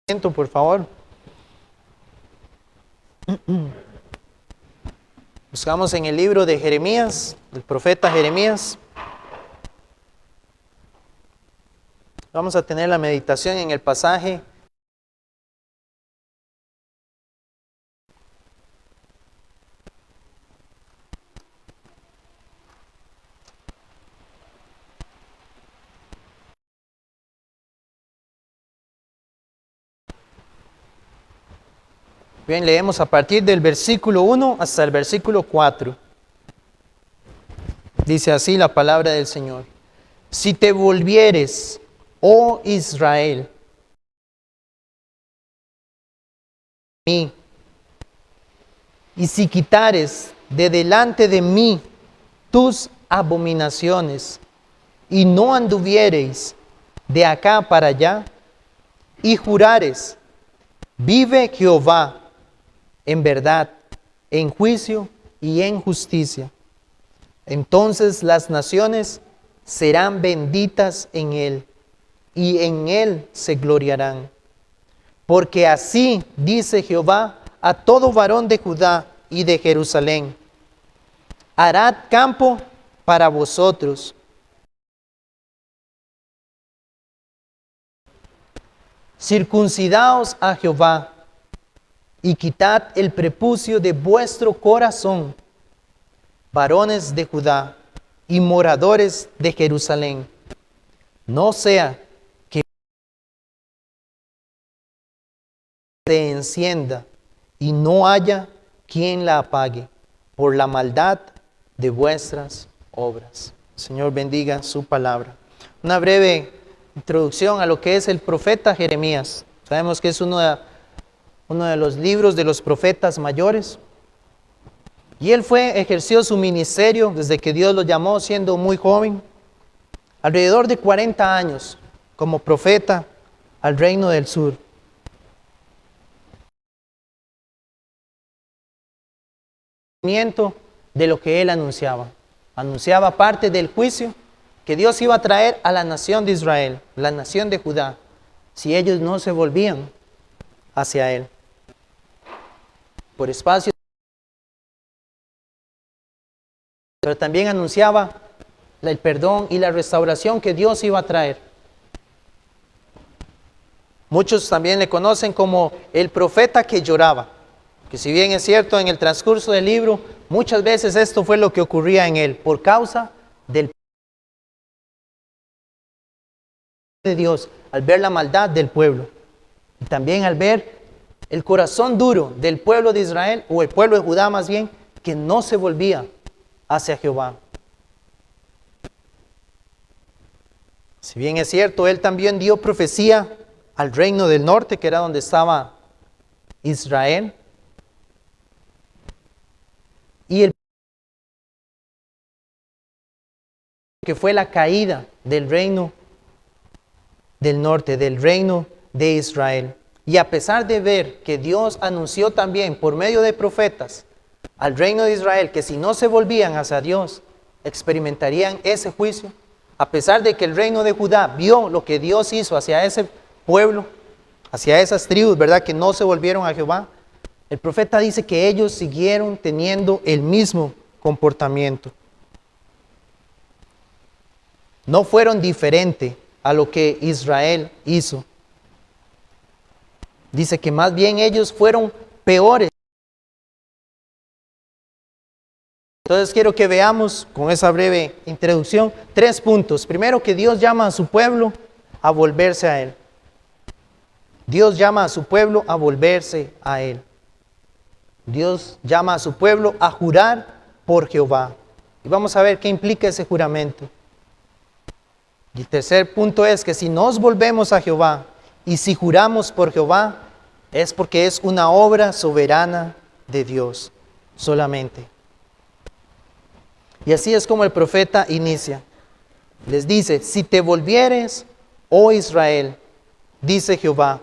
Por favor. Buscamos en el libro de Jeremías, del profeta Jeremías. Vamos a tener la meditación en el pasaje. Bien, leemos a partir del versículo 1 hasta el versículo 4. Dice así la palabra del Señor. Si te volvieres, oh Israel, mí, y si quitares de delante de mí tus abominaciones, y no anduviereis de acá para allá, y jurares, vive Jehová, en verdad, en juicio y en justicia, entonces las naciones serán benditas en él, y en él se gloriarán. Porque así dice Jehová a todo varón de Judá y de Jerusalén: harad campo para vosotros, circuncidaos a Jehová, y quitad el prepucio de vuestro corazón, varones de Judá y moradores de Jerusalén. No sea que se encienda y no haya quien la apague por la maldad de vuestras obras. Señor, bendiga su palabra. Una breve introducción a lo que es el profeta Jeremías. Sabemos que es uno de los libros de los profetas mayores. Y él ejerció su ministerio desde que Dios lo llamó siendo muy joven, alrededor de 40 años como profeta al reino del sur. De lo que él anunciaba. Anunciaba parte del juicio que Dios iba a traer a la nación de Israel, la nación de Judá, si ellos no se volvían hacia él. Por espacio. Pero también anunciaba el perdón y la restauración que Dios iba a traer. Muchos también le conocen como el profeta que lloraba, que si bien es cierto en el transcurso del libro, muchas veces esto fue lo que ocurría en él, por causa del de Dios, al ver la maldad del pueblo, y también al ver el corazón duro del pueblo de Israel, o el pueblo de Judá más bien, que no se volvía hacia Jehová. Si bien es cierto, él también dio profecía al reino del norte, que era donde estaba Israel, y el que fue la caída del reino del norte, del reino de Israel. Y a pesar de ver que Dios anunció también por medio de profetas al reino de Israel que si no se volvían hacia Dios, experimentarían ese juicio, a pesar de que el reino de Judá vio lo que Dios hizo hacia ese pueblo, hacia esas tribus, ¿verdad?, que no se volvieron a Jehová, el profeta dice que ellos siguieron teniendo el mismo comportamiento. No fueron diferentes a lo que Israel hizo. Dice que más bien ellos fueron peores. Entonces quiero que veamos con esa breve introducción 3 puntos. Primero, que Dios llama a su pueblo a volverse a Él. Dios llama a su pueblo a volverse a Él. Dios llama a su pueblo a jurar por Jehová. Y vamos a ver qué implica ese juramento. Y el tercer punto es que si nos volvemos a Jehová y si juramos por Jehová, es porque es una obra soberana de Dios solamente. Y así es como el profeta inicia. Les dice: si te volvieres, oh Israel, dice Jehová,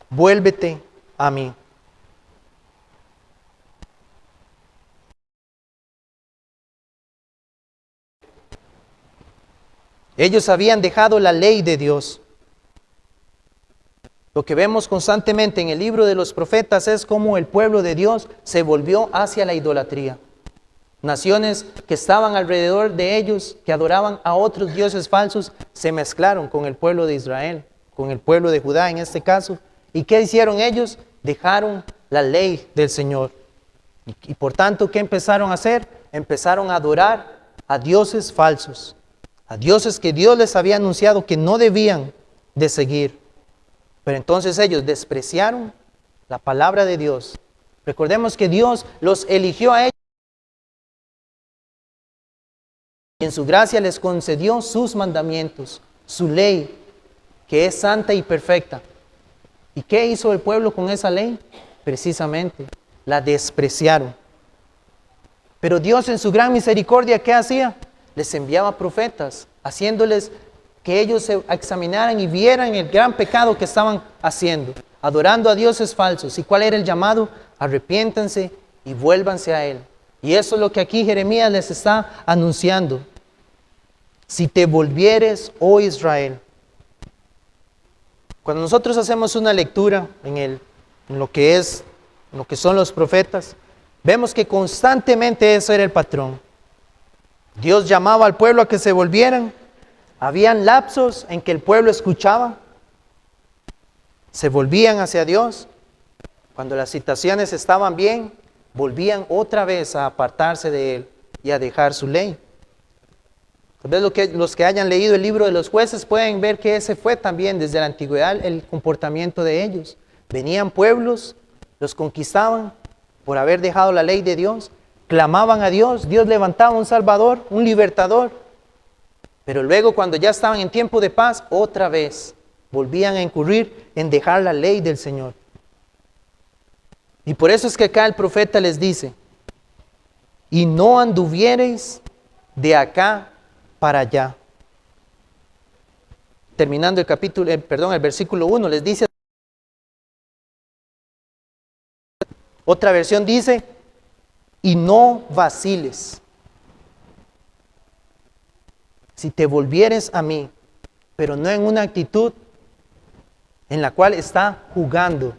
vuélvete a mí. Ellos habían dejado la ley de Dios. Lo que vemos constantemente en el libro de los profetas es cómo el pueblo de Dios se volvió hacia la idolatría. Naciones que estaban alrededor de ellos, que adoraban a otros dioses falsos, se mezclaron con el pueblo de Israel, con el pueblo de Judá en este caso. ¿Y qué hicieron ellos? Dejaron la ley del Señor. Y por tanto, ¿qué empezaron a hacer? Empezaron a adorar a dioses falsos, a dioses que Dios les había anunciado que no debían de seguir. Pero entonces ellos despreciaron la palabra de Dios. Recordemos que Dios los eligió a ellos y en su gracia les concedió sus mandamientos, su ley, que es santa y perfecta. ¿Y qué hizo el pueblo con esa ley? Precisamente, la despreciaron. Pero Dios en su gran misericordia, ¿qué hacía? Les enviaba profetas, haciéndoles que ellos se examinaran y vieran el gran pecado que estaban haciendo, adorando a dioses falsos. ¿Y cuál era el llamado? Arrepiéntanse y vuélvanse a Él. Y eso es lo que aquí Jeremías les está anunciando. Si te volvieres, oh Israel. Cuando nosotros hacemos una lectura en lo que son los profetas, vemos que constantemente eso era el patrón. Dios llamaba al pueblo a que se volvieran. Habían lapsos en que el pueblo escuchaba, se volvían hacia Dios. Cuando las situaciones estaban bien, volvían otra vez a apartarse de Él y a dejar su ley. Tal vez los que hayan leído el libro de los jueces pueden ver que ese fue también desde la antigüedad el comportamiento de ellos. Venían pueblos, los conquistaban por haber dejado la ley de Dios, clamaban a Dios, Dios levantaba un salvador, un libertador. Pero luego cuando ya estaban en tiempo de paz, otra vez volvían a incurrir en dejar la ley del Señor. Y por eso es que acá el profeta les dice, y no anduviereis de acá para allá. Terminando el versículo 1, les dice, otra versión dice, y no vaciles. Si te volvieres a mí, pero no en una actitud en la cual está jugando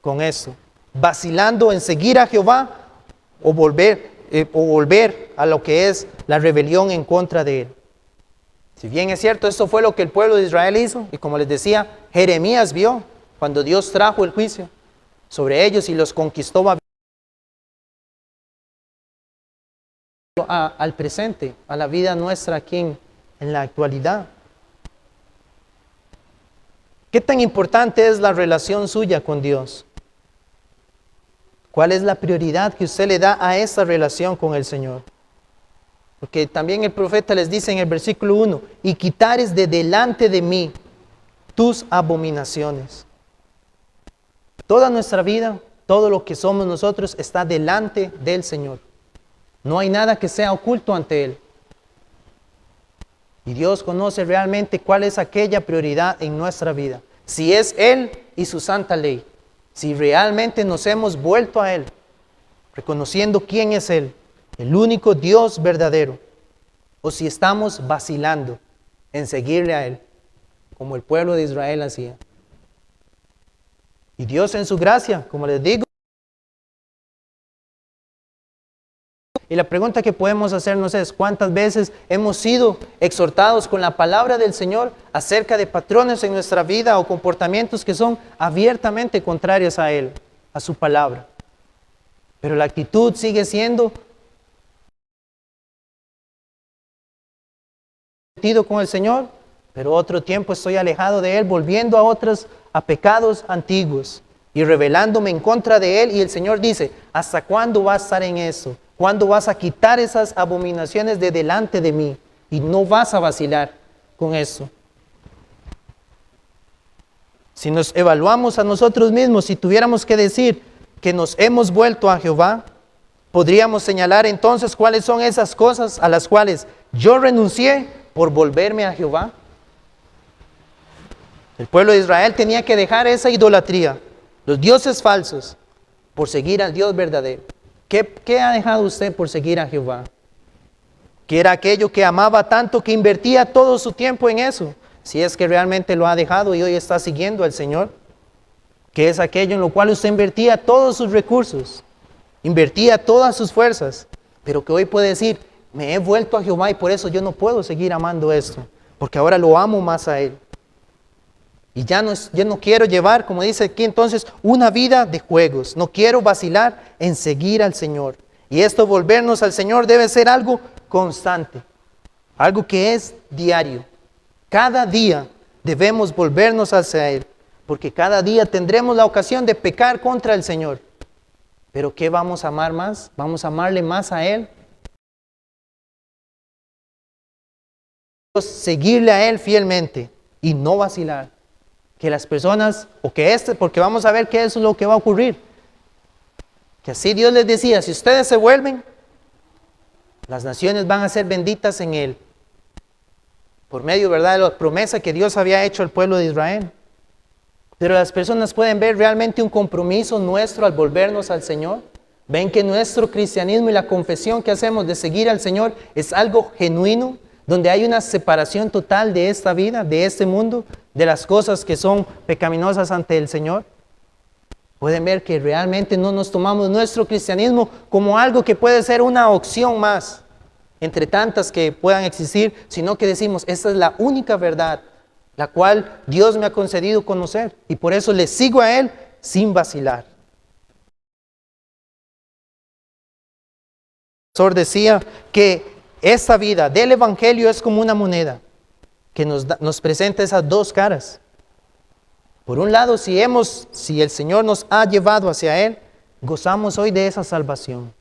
con eso, vacilando en seguir a Jehová o volver a lo que es la rebelión en contra de Él. Si bien es cierto, esto fue lo que el pueblo de Israel hizo, y como les decía, Jeremías vio cuando Dios trajo el juicio sobre ellos y los conquistó al presente, a la vida nuestra aquí en la actualidad. ¿Qué tan importante es la relación suya con Dios? ¿Cuál es la prioridad que usted le da a esa relación con el Señor? Porque también el profeta les dice en el versículo 1, y quitares de delante de mí tus abominaciones. Toda nuestra vida, todo lo que somos nosotros está delante del Señor. No hay nada que sea oculto ante Él. Y Dios conoce realmente cuál es aquella prioridad en nuestra vida. Si es Él y su santa ley. Si realmente nos hemos vuelto a Él, reconociendo quién es Él, el único Dios verdadero. O si estamos vacilando en seguirle a Él, como el pueblo de Israel hacía. Y Dios en su gracia, como les digo. Y la pregunta que podemos hacernos es, ¿cuántas veces hemos sido exhortados con la palabra del Señor acerca de patrones en nuestra vida o comportamientos que son abiertamente contrarios a Él, a su palabra? Pero la actitud sigue siendo con el Señor, pero otro tiempo estoy alejado de Él, volviendo a pecados antiguos y rebelándome en contra de Él. Y el Señor dice, ¿hasta cuándo vas a estar en eso? ¿Cuándo vas a quitar esas abominaciones de delante de mí? Y no vas a vacilar con eso. Si nos evaluamos a nosotros mismos, si tuviéramos que decir que nos hemos vuelto a Jehová, podríamos señalar entonces cuáles son esas cosas a las cuales yo renuncié por volverme a Jehová. El pueblo de Israel tenía que dejar esa idolatría, los dioses falsos, por seguir al Dios verdadero. ¿Qué ha dejado usted por seguir a Jehová? Que era aquello que amaba tanto que invertía todo su tiempo en eso. Si es que realmente lo ha dejado y hoy está siguiendo al Señor. que es aquello en lo cual usted invertía todos sus recursos, invertía todas sus fuerzas, pero que hoy puede decir, me he vuelto a Jehová y por eso yo no puedo seguir amando esto, porque ahora lo amo más a Él. Y ya no quiero llevar, como dice aquí entonces, una vida de juegos. No quiero vacilar en seguir al Señor. Y esto, volvernos al Señor, debe ser algo constante, algo que es diario. Cada día debemos volvernos hacia Él, porque cada día tendremos la ocasión de pecar contra el Señor. Pero ¿qué vamos a amar más? ¿Vamos a amarle más a Él? Seguirle a Él fielmente y no vacilar. Que las personas, porque vamos a ver que eso es lo que va a ocurrir. Que así Dios les decía, si ustedes se vuelven, las naciones van a ser benditas en Él. Por medio, ¿verdad?, de la promesa que Dios había hecho al pueblo de Israel. Pero las personas pueden ver realmente un compromiso nuestro al volvernos al Señor. Ven que nuestro cristianismo y la confesión que hacemos de seguir al Señor es algo genuino, donde hay una separación total de esta vida, de este mundo, de las cosas que son pecaminosas ante el Señor. Pueden ver que realmente no nos tomamos nuestro cristianismo como algo que puede ser una opción más, entre tantas que puedan existir, sino que decimos, esta es la única verdad, la cual Dios me ha concedido conocer, y por eso le sigo a Él sin vacilar. El pastor decía que esta vida del Evangelio es como una moneda que nos presenta esas dos caras. Por un lado, si el Señor nos ha llevado hacia Él, gozamos hoy de esa salvación.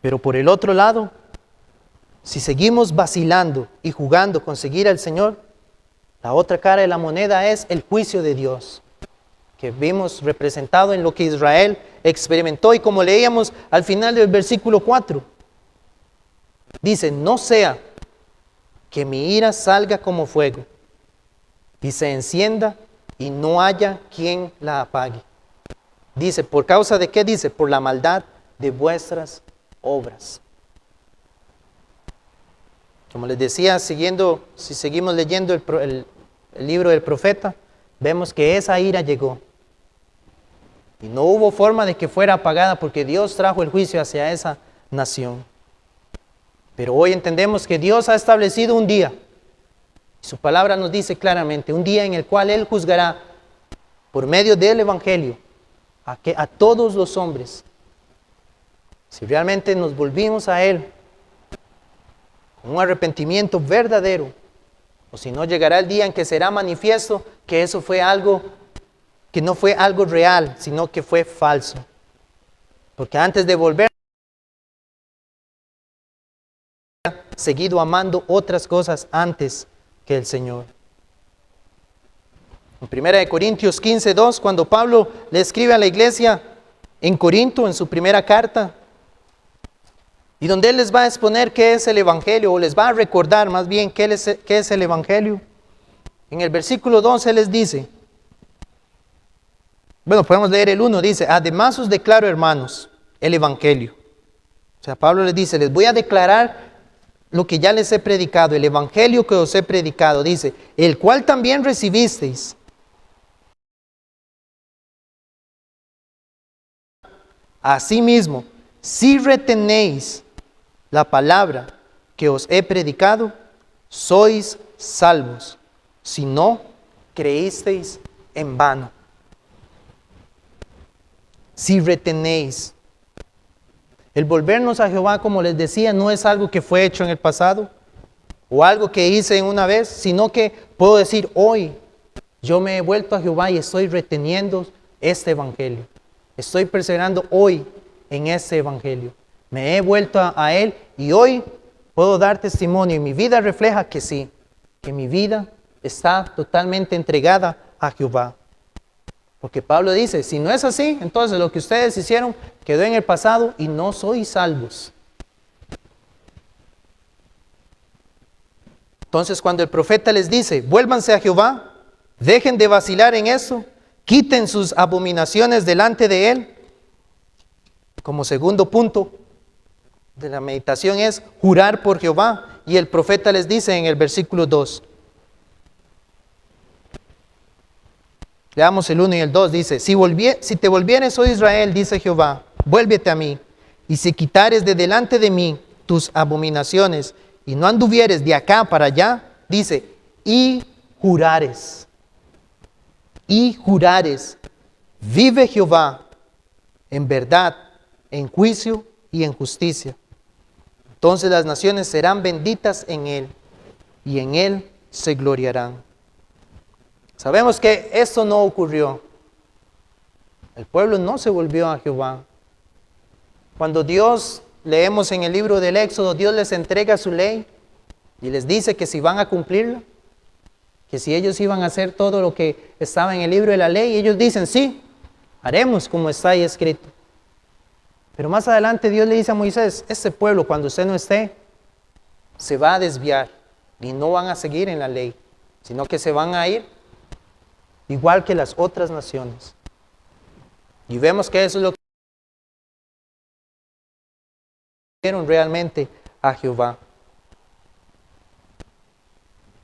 Pero por el otro lado, si seguimos vacilando y jugando con seguir al Señor, la otra cara de la moneda es el juicio de Dios, que vimos representado en lo que Israel experimentó. Y como leíamos al final del versículo 4, dice, no sea que mi ira salga como fuego y se encienda y no haya quien la apague. Dice, ¿por causa de qué? Dice, por la maldad de vuestras obras. Como les decía, si seguimos leyendo el libro del profeta, vemos que esa ira llegó. Y no hubo forma de que fuera apagada porque Dios trajo el juicio hacia esa nación. Pero hoy entendemos que Dios ha establecido un día. Su palabra nos dice claramente, un día en el cual Él juzgará por medio del Evangelio a todos los hombres. Si realmente nos volvimos a Él con un arrepentimiento verdadero, o si no, llegará el día en que será manifiesto que eso fue algo que no fue algo real, sino que fue falso. Porque antes de volver, seguido amando otras cosas antes que el Señor. En 1 Corintios 15:2, cuando Pablo le escribe a la iglesia en Corinto, en su primera carta, y donde él les va a exponer qué es el Evangelio, o les va a recordar más bien qué es el Evangelio. En el versículo 12 les dice, bueno, podemos leer el 1, dice, además os declaro, hermanos, el Evangelio. O sea, Pablo les dice, les voy a declarar lo que ya les he predicado, el Evangelio que os he predicado, dice, el cual también recibisteis. Asimismo, si retenéis la palabra que os he predicado, sois salvos, si no creísteis en vano. Si retenéis. El volvernos a Jehová, como les decía, no es algo que fue hecho en el pasado o algo que hice en una vez, sino que puedo decir hoy, yo me he vuelto a Jehová y estoy reteniendo este Evangelio. Estoy perseverando hoy en este Evangelio. Me he vuelto a Él y hoy puedo dar testimonio y mi vida refleja que sí, que mi vida está totalmente entregada a Jehová. Porque Pablo dice, si no es así, entonces lo que ustedes hicieron quedó en el pasado y no sois salvos. Entonces cuando el profeta les dice, vuélvanse a Jehová, dejen de vacilar en eso, quiten sus abominaciones delante de Él. Como segundo punto de la meditación es jurar por Jehová. Y el profeta les dice en el versículo 2, Leamos el 1 y el 2, dice, si te volvieres, oh Israel, dice Jehová, vuélvete a mí, y si quitares de delante de mí tus abominaciones, y no anduvieres de acá para allá, dice, y jurares, vive Jehová, en verdad, en juicio y en justicia. Entonces las naciones serán benditas en él, y en él se gloriarán. Sabemos que esto no ocurrió. El pueblo no se volvió a Jehová. Cuando Dios, leemos en el libro del Éxodo, Dios les entrega su ley y les dice que si van a cumplirla, que si ellos iban a hacer todo lo que estaba en el libro de la ley, ellos dicen, sí, haremos como está ahí escrito. Pero más adelante Dios le dice a Moisés, este pueblo cuando usted no esté, se va a desviar y no van a seguir en la ley, sino que se van a ir igual que las otras naciones. Y vemos que eso es lo que dieron realmente a Jehová.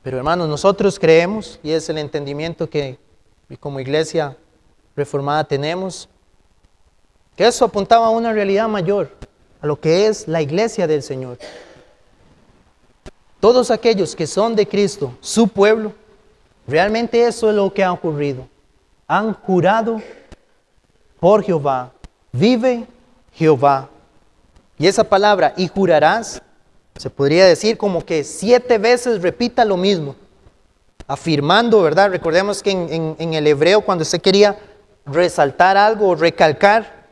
Pero hermanos, nosotros creemos, y es el entendimiento que como iglesia reformada tenemos, que eso apuntaba a una realidad mayor, a lo que es la iglesia del Señor. Todos aquellos que son de Cristo, su pueblo, realmente eso es lo que ha ocurrido. Han jurado por Jehová. Vive Jehová. Y esa palabra, y jurarás, se podría decir como que 7 veces repita lo mismo. Afirmando, ¿verdad? Recordemos que en el hebreo cuando usted quería resaltar algo o recalcar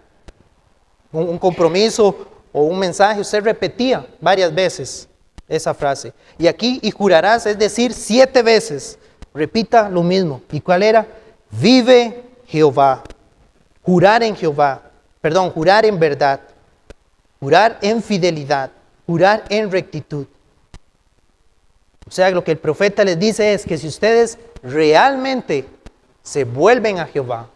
un compromiso o un mensaje, usted repetía varias veces esa frase. Y aquí, y jurarás, es decir, 7 veces. Repita lo mismo. ¿Y cuál era? Vive Jehová. Jurar en Jehová. Perdón, jurar en verdad. Jurar en fidelidad. Jurar en rectitud. O sea, lo que el profeta les dice es que si ustedes realmente se vuelven a Jehová,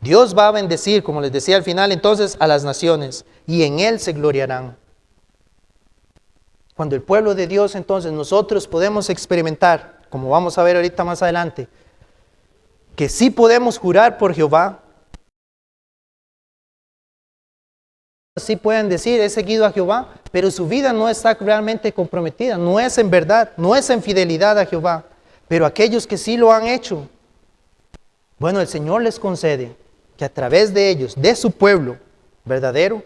Dios va a bendecir, como les decía al final, entonces a las naciones, y en él se gloriarán. Cuando el pueblo de Dios, entonces nosotros podemos experimentar, como vamos a ver ahorita más adelante, que sí podemos jurar por Jehová. Sí pueden decir, he seguido a Jehová, pero su vida no está realmente comprometida, no es en verdad, no es en fidelidad a Jehová. Pero aquellos que sí lo han hecho, bueno, el Señor les concede que a través de ellos, de su pueblo verdadero,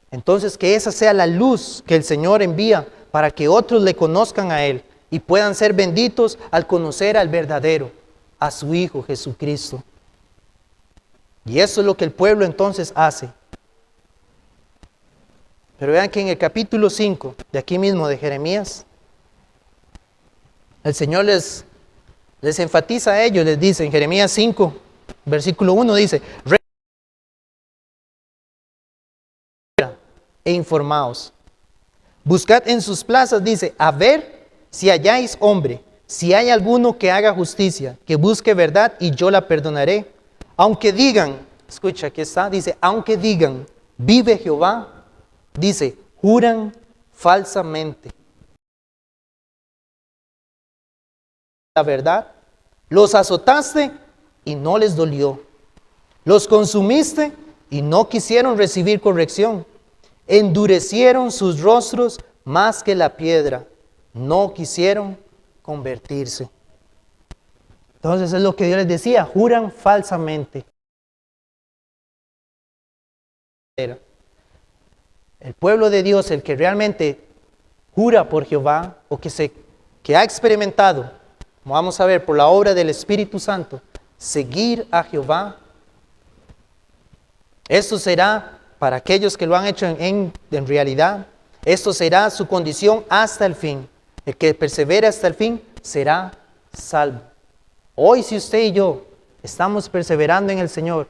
entonces que esa sea la luz que el Señor envía para que otros le conozcan a Él y puedan ser benditos al conocer al verdadero, a su Hijo Jesucristo. Y eso es lo que el pueblo entonces hace. Pero vean que en el capítulo 5, de aquí mismo de Jeremías, el Señor les enfatiza a ellos, les dice en Jeremías 5, versículo 1, dice, e informaos. Buscad en sus plazas, dice, a ver si halláis hombre, si hay alguno que haga justicia, que busque verdad y yo la perdonaré. Aunque digan, escucha, aquí está, dice, aunque digan, vive Jehová, dice, juran falsamente. La verdad, los azotaste y no les dolió. Los consumiste y no quisieron recibir corrección. Endurecieron sus rostros más que la piedra. No quisieron convertirse. Entonces es lo que Dios les decía, juran falsamente. El pueblo de Dios, el que realmente jura por Jehová, o que ha experimentado, como vamos a ver, por la obra del Espíritu Santo, seguir a Jehová, esto será para aquellos que lo han hecho en realidad, esto será su condición hasta el fin. El que persevere hasta el fin será salvo. Hoy si usted y yo estamos perseverando en el Señor,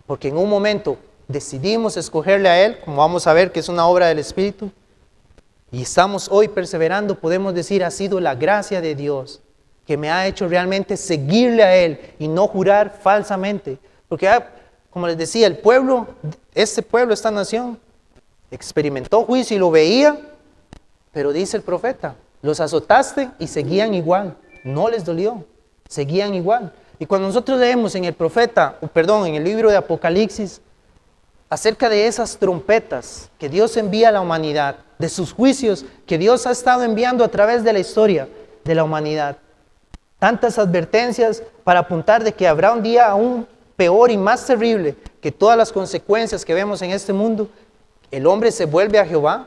porque en un momento decidimos escogerle a Él, como vamos a ver que es una obra del Espíritu, y estamos hoy perseverando, podemos decir, ha sido la gracia de Dios que me ha hecho realmente seguirle a Él y no jurar falsamente. Porque como les decía, el pueblo, este pueblo, esta nación, experimentó juicio y lo veía, pero dice el profeta, los azotaste y seguían igual, no les dolió. seguían igual. Y cuando nosotros leemos en en el libro de Apocalipsis, acerca de esas trompetas que Dios envía a la humanidad, de sus juicios que Dios ha estado enviando a través de la historia de la humanidad. Tantas advertencias para apuntar de que habrá un día aún peor y más terrible que todas las consecuencias que vemos en este mundo. El hombre se vuelve a Jehová.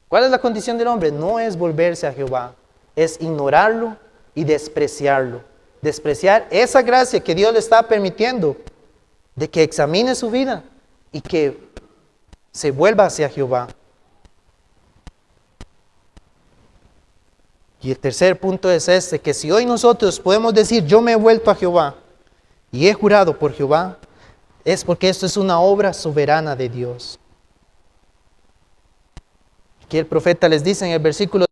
¿Cuál es la condición del hombre? No es volverse a Jehová, es ignorarlo y despreciarlo. Despreciar esa gracia que Dios le está permitiendo de que examine su vida y que se vuelva hacia Jehová. Y el tercer punto es este, que si hoy nosotros podemos decir, yo me he vuelto a Jehová y he jurado por Jehová, es porque esto es una obra soberana de Dios. Aquí el profeta les dice en el versículo: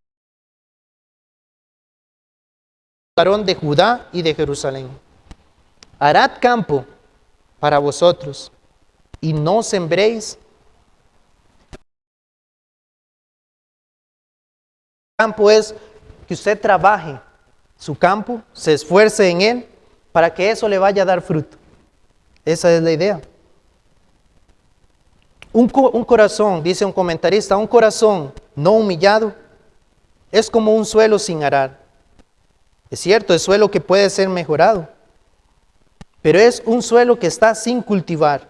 varón de Judá y de Jerusalén, harad campo para vosotros y no sembréis. Campo es que usted trabaje su campo, se esfuerce en él para que eso le vaya a dar fruto. Esa es la idea. Un corazón, dice un comentarista, un corazón no humillado es como un suelo sin arar. Es cierto, es suelo que puede ser mejorado, pero es un suelo que está sin cultivar.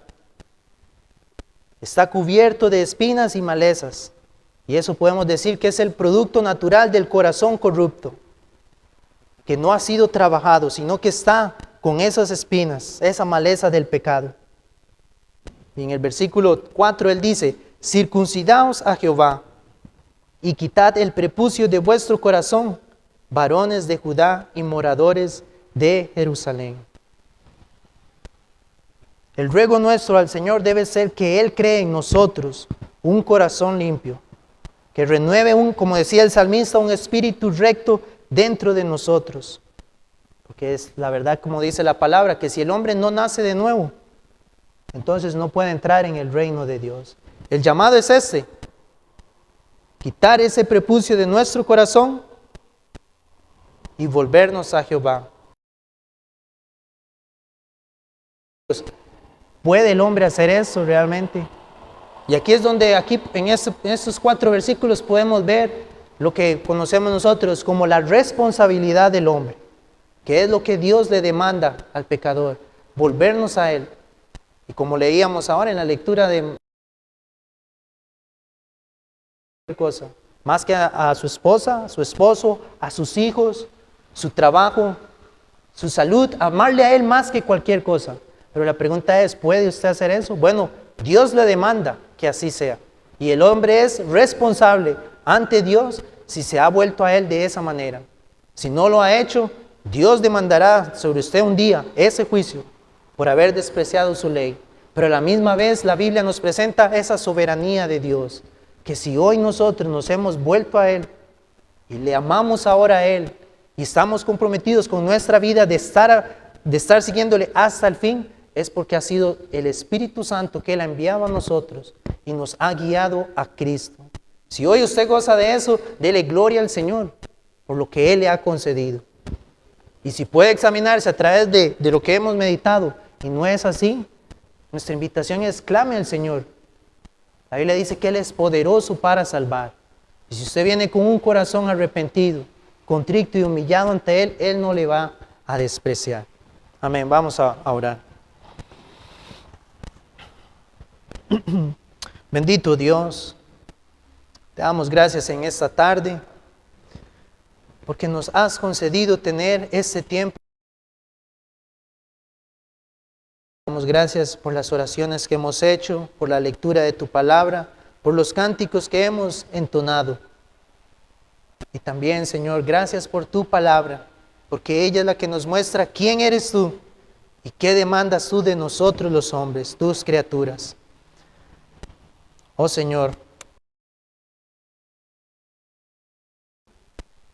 Está cubierto de espinas y malezas. Y eso podemos decir que es el producto natural del corazón corrupto, que no ha sido trabajado, sino que está con esas espinas, esa maleza del pecado. Y en el versículo 4 él dice: circuncidaos a Jehová y quitad el prepucio de vuestro corazón, varones de Judá y moradores de Jerusalén. El ruego nuestro al Señor debe ser que Él cree en nosotros un corazón limpio, que renueve como decía el salmista, un espíritu recto dentro de nosotros. Porque es la verdad, como dice la palabra, que si el hombre no nace de nuevo, entonces no puede entrar en el reino de Dios. El llamado es este: quitar ese prepucio de nuestro corazón y volvernos a Jehová. ¿Puede el hombre hacer eso realmente? Y aquí es donde, en estos 4 versículos podemos ver lo que conocemos nosotros como la responsabilidad del hombre, que es lo que Dios le demanda al pecador, volvernos a Él. Y como leíamos ahora en la lectura de cosa, más que a su esposa, a su esposo, a sus hijos, su trabajo, su salud, amarle a Él más que cualquier cosa. Pero la pregunta es, ¿puede usted hacer eso? Bueno, Dios le demanda que así sea. Y el hombre es responsable ante Dios si se ha vuelto a Él de esa manera. Si no lo ha hecho, Dios demandará sobre usted un día ese juicio por haber despreciado su ley. Pero a la misma vez la Biblia nos presenta esa soberanía de Dios, que si hoy nosotros nos hemos vuelto a Él y le amamos ahora a Él y estamos comprometidos con nuestra vida de estar siguiéndole hasta el fin, es porque ha sido el Espíritu Santo que Él ha enviado a nosotros y nos ha guiado a Cristo. Si hoy usted goza de eso, dele gloria al Señor por lo que Él le ha concedido. Y si puede examinarse a través de lo que hemos meditado y no es así, nuestra invitación es: clame al Señor. La Biblia dice que Él es poderoso para salvar. Y si usted viene con un corazón arrepentido, contrito y humillado ante Él, Él no le va a despreciar. Amén. Vamos a orar. Bendito Dios, te damos gracias en esta tarde porque nos has concedido tener este tiempo. Damos gracias por las oraciones que hemos hecho, por la lectura de tu palabra, por los cánticos que hemos entonado. Y también, Señor, gracias por tu palabra, porque ella es la que nos muestra quién eres tú y qué demandas tú de nosotros los hombres, tus criaturas. Oh Señor,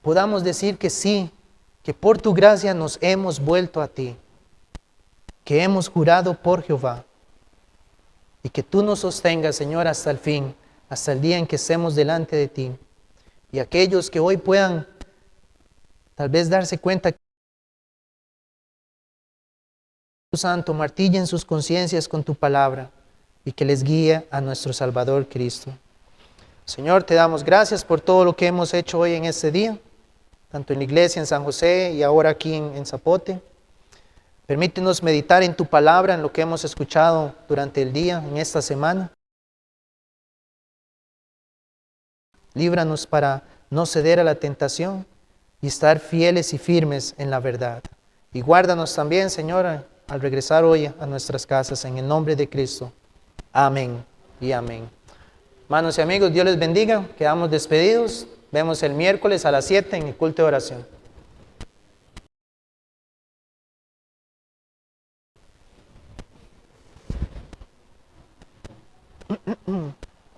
podamos decir que sí, que por tu gracia nos hemos vuelto a ti, que hemos jurado por Jehová, y que tú nos sostengas, Señor, hasta el fin, hasta el día en que estemos delante de ti. Y aquellos que hoy puedan tal vez darse cuenta Santo, martillen sus conciencias con tu palabra y que les guíe a nuestro Salvador Cristo. Señor, te damos gracias por todo lo que hemos hecho hoy en este día, tanto en la iglesia en San José y ahora aquí en Zapote. Permítenos meditar en tu palabra, en lo que hemos escuchado durante el día, en esta semana. Líbranos para no ceder a la tentación y estar fieles y firmes en la verdad. Y guárdanos también, Señor, al regresar hoy a nuestras casas, en el nombre de Cristo. Amén y amén. Hermanos y amigos, Dios les bendiga. Quedamos despedidos. Vemos el miércoles a las 7 en el culto de oración.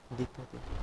Bendito Dios.